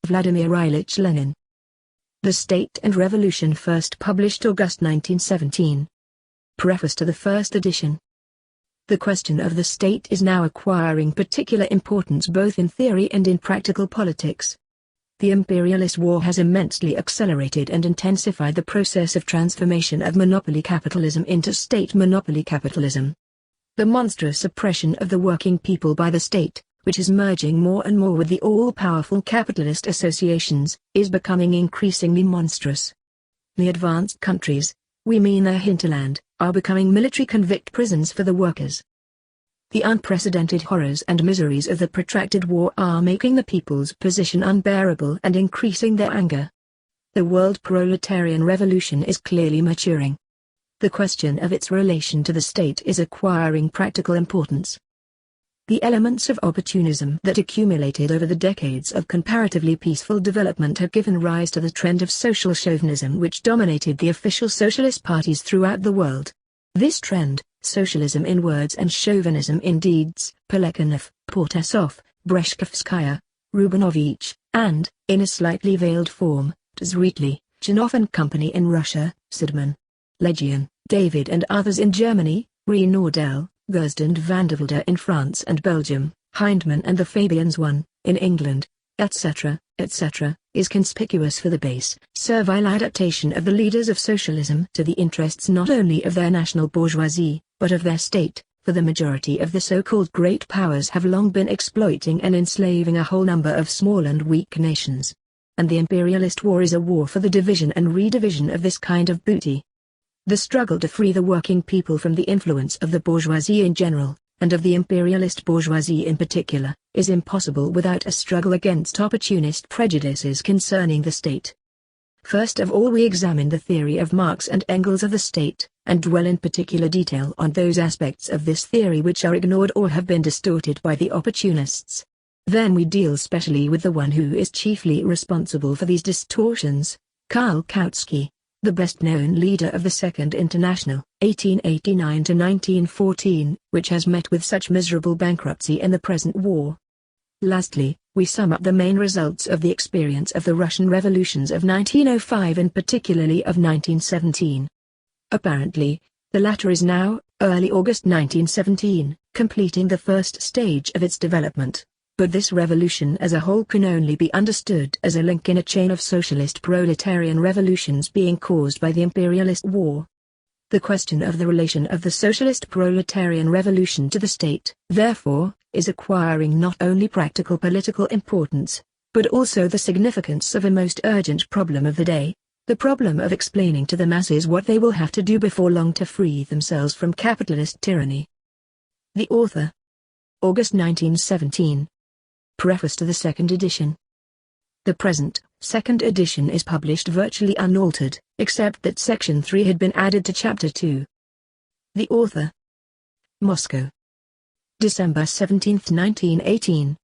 Vladimir Ilyich Lenin. The State and Revolution, first published August 1917. Preface to the first edition. The question of the state is now acquiring particular importance both in theory and in practical politics. The imperialist war has immensely accelerated and intensified the process of transformation of monopoly capitalism into state monopoly capitalism. The monstrous oppression of the working people by the state, which is merging more and more with the all-powerful capitalist associations, is becoming increasingly monstrous. The advanced countries, we mean their hinterland, are becoming military convict prisons for the workers. The unprecedented horrors and miseries of the protracted war are making the people's position unbearable and increasing their anger. The world proletarian revolution is clearly maturing. The question of its relation to the state is acquiring practical importance. The elements of opportunism that accumulated over the decades of comparatively peaceful development have given rise to the trend of social chauvinism which dominated the official socialist parties throughout the world. This trend, socialism in words and chauvinism in deeds, Plekhanov, Portasov, Breshkovskaya, Rubanovich, and, in a slightly veiled form, Tzretli, Chinov and Company in Russia, Sidman, Legion, David and others in Germany, Renaudel, Gerst and Vandevelde in France and Belgium, Hindman and the Fabians I, in England, etc., etc., is conspicuous for the base, servile adaptation of the leaders of socialism to the interests not only of their national bourgeoisie, but of their state, for the majority of the so-called great powers have long been exploiting and enslaving a whole number of small and weak nations. And the imperialist war is a war for the division and redivision of this kind of booty. The struggle to free the working people from the influence of the bourgeoisie in general, and of the imperialist bourgeoisie in particular, is impossible without a struggle against opportunist prejudices concerning the state. First of all we examine the theory of Marx and Engels of the state, and dwell in particular detail on those aspects of this theory which are ignored or have been distorted by the opportunists. Then we deal specially with the one who is chiefly responsible for these distortions, Karl Kautsky, the best-known leader of the Second International, 1889–1914, which has met with such miserable bankruptcy in the present war. Lastly, we sum up the main results of the experience of the Russian revolutions of 1905 and particularly of 1917. Apparently, the latter is now, early August 1917, completing the first stage of its development. But this revolution as a whole can only be understood as a link in a chain of socialist proletarian revolutions being caused by the imperialist war. The question of the relation of the socialist proletarian revolution to the state, therefore, is acquiring not only practical political importance, but also the significance of a most urgent problem of the day, the problem of explaining to the masses what they will have to do before long to free themselves from capitalist tyranny. The author. August 1917. Preface to the second edition. The present, second edition is published virtually unaltered, except that Section 3 had been added to Chapter 2. The author. Moscow. December 17, 1918.